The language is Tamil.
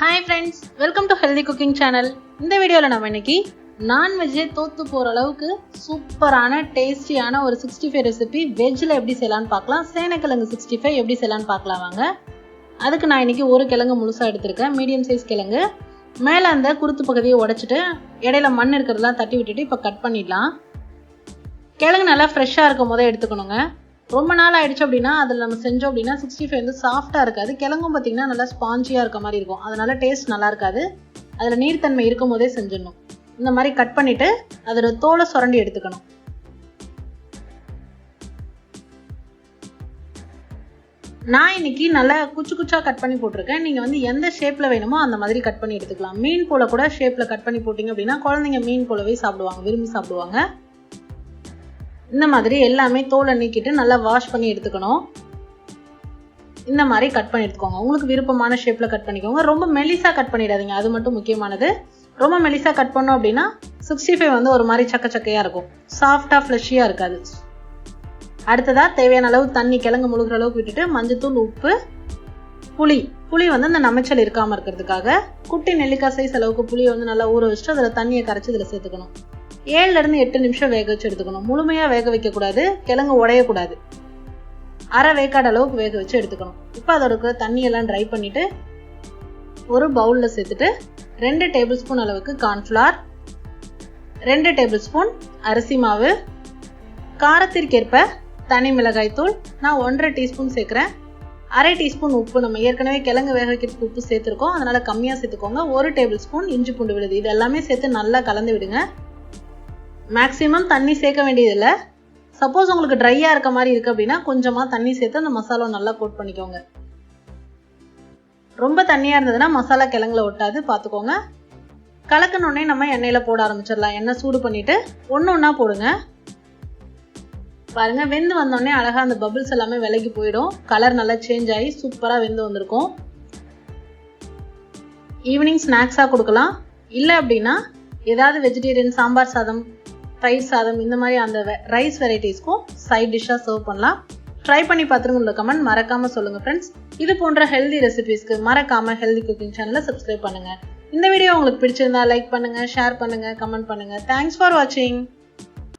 Hi friends, welcome to Healthy Cooking Channel. இந்த வீடியோல நாம இன்னைக்கு நான்வெஜ்ஜே தோத்து போற அளவுக்கு சூப்பரான டேஸ்டியான ஒரு 65 ரெசிபி வெஜ்ல எப்படி செய்யலாம்னு பார்க்கலாம். சேனைக்கிழங்கு 65 எப்படி செய்யலாம்னு பார்க்கலாம் வாங்க. அதுக்கு நான் இன்னைக்கு ஒரு கிழங்கு முழுசா எடுத்துர்க்கேன், மீடியம் சைஸ் கிழங்கு. மேல அந்த குருத்து பகுதியை உடைச்சிட்டு இடையில மண் இருக்கிறதெல்லாம் தட்டி விட்டுட்டு இப்ப கட் பண்ணிடலாம். கிழங்கு நல்லா ஃப்ரெஷ்ஷா இருக்கும் போதே எடுத்துக்கணுங்க. ரொம்ப நாள் ஆயிடுச்சு அப்படின்னா அதில் நம்ம செஞ்சோம் அப்படின்னா 65 வந்து சாஃப்டாக இருக்காது. கிழங்கும் பார்த்தீங்கன்னா நல்லா ஸ்பாஞ்சியாக இருக்க மாதிரி இருக்கும், அதனால டேஸ்ட் நல்லா இருக்காது. அதில் நீர்த்தன்மை இருக்கும் போதே செஞ்சிடணும். இந்த மாதிரி கட் பண்ணிட்டு அதோட தோலை சுரண்டி எடுத்துக்கணும். நான் இன்னைக்கு நல்லா குச்சி குச்சா கட் பண்ணி போட்டிருக்கேன். நீங்கள் வந்து எந்த ஷேப்பில் வேணுமோ அந்த மாதிரி கட் பண்ணி எடுத்துக்கலாம். மீன் போல கூட ஷேப்பில் கட் பண்ணி போட்டிங்க அப்படின்னா குழந்தைங்க மீன் போலவே சாப்பிடுவாங்க, விரும்பி சாப்பிடுவாங்க. இந்த மாதிரி எல்லாமே தோலை நீக்கிட்டு நல்லா வாஷ் பண்ணி எடுத்துக்கணும். இந்த மாதிரி கட் பண்ணி எடுத்துக்கோங்க. உங்களுக்கு விருப்பமான ஷேப்ல கட் பண்ணிக்கோங்க. ரொம்ப மெலிசா கட் பண்ணிடாதீங்க, அது மட்டும் முக்கியமானது. ரொம்ப மெலிசா கட் பண்ணோம் அப்படின்னா 65 வந்து ஒரு மாதிரி சக்க சக்கையா இருக்கும், சாஃப்டா ஃப்ளஷியா இருக்காது. அடுத்ததா தேவையான அளவு தண்ணி கிழங்கு முழுகிற அளவுக்கு விட்டுட்டு மஞ்சத்தூள், உப்பு, புளி வந்து அந்த நமைச்சல் இருக்காம இருக்கிறதுக்காக குட்டி நெல்லிக்காய் சைஸ் அளவுக்கு புளியை வந்து நல்லா ஊற வச்சுட்டு அதில் தண்ணியை கரைச்சி இதில் சேர்த்துக்கணும். 7 to 8 நிமிஷம் வேக வச்சு எடுத்துக்கணும். முழுமையா வேக வைக்க கூடாது, கிழங்கு உடையக்கூடாது. அரை வேக்காடு அளவுக்கு வேக வச்சு எடுத்துக்கணும். இப்போ அதோட இருக்கிற தண்ணியெல்லாம் ட்ரை பண்ணிட்டு ஒரு பவுல்ல சேர்த்துட்டு 2 டேபிள் ஸ்பூன் அளவுக்கு கார்ன்ஃபிளவர், 2 டேபிள் ஸ்பூன் அரிசி மாவு, காரத்திற்கேற்ப தனி மிளகாய் தூள் நான் 1.5 டீஸ்பூன் சேர்க்கிறேன். அரை டீஸ்பூன் உப்பு, நம்ம ஏற்கனவே கிழங்கு வேக வைக்கிறதுக்கு உப்பு சேர்த்துருக்கோம், அதனால கம்மியா சேர்த்துக்கோங்க. 1 டேபிள் ஸ்பூன் இஞ்சி பூண்டு விழுது. இது எல்லாமே சேர்த்து நல்லா கலந்து விடுங்க. மேக்ஸிமம் தண்ணி சேர்க்க வேண்டியதில்லை. சப்போஸ் உங்களுக்கு ட்ரையா இருக்க மாதிரி இருக்கு அப்படின்னா கொஞ்சமா தண்ணி சேர்த்து அந்த மசாலா நல்லா கோட் பண்ணிக்கோங்க. ரொம்ப தண்ணியா இருந்ததுன்னா மசாலா கிழங்குல ஒட்டாது, பார்த்துக்கோங்க. கலக்கணுன்னே நம்ம எண்ணெயில போட ஆரம்பிச்சிடலாம். எண்ணெய் சூடு பண்ணிட்டு ஒன்னா போடுங்க. பாருங்க, வெந்து வந்தோடனே அழகா அந்த பபிள்ஸ் எல்லாமே விலகி போயிடும். கலர் நல்லா சேஞ்ச் ஆகி சூப்பரா வெந்து வந்திருக்கும். ஈவினிங் ஸ்நாக்ஸா கொடுக்கலாம். இல்லை அப்படின்னா ஏதாவது வெஜிடேரியன் சாம்பார் சாதம், தயிர் சாதம், இந்த மாதிரி அந்த ரைஸ் வெரைட்டிஸ்க்கும் சைட் டிஷ்ஷாக சர்வ் பண்ணலாம். ட்ரை பண்ணி பார்த்துருங்க. உள்ள கமெண்ட் மறக்காம சொல்லுங்க ஃப்ரெண்ட்ஸ். இது போன்ற ஹெல்தி ரெசிபிஸ்க்கு மறக்காம ஹெல்தி குக்கிங் சேனலை சப்ஸ்கிரைப் பண்ணுங்க. இந்த வீடியோ உங்களுக்கு பிடிச்சிருந்தா லைக் பண்ணுங்க, ஷேர் பண்ணுங்க, கமெண்ட் பண்ணுங்க. தேங்க்ஸ் ஃபார் வாட்சிங்.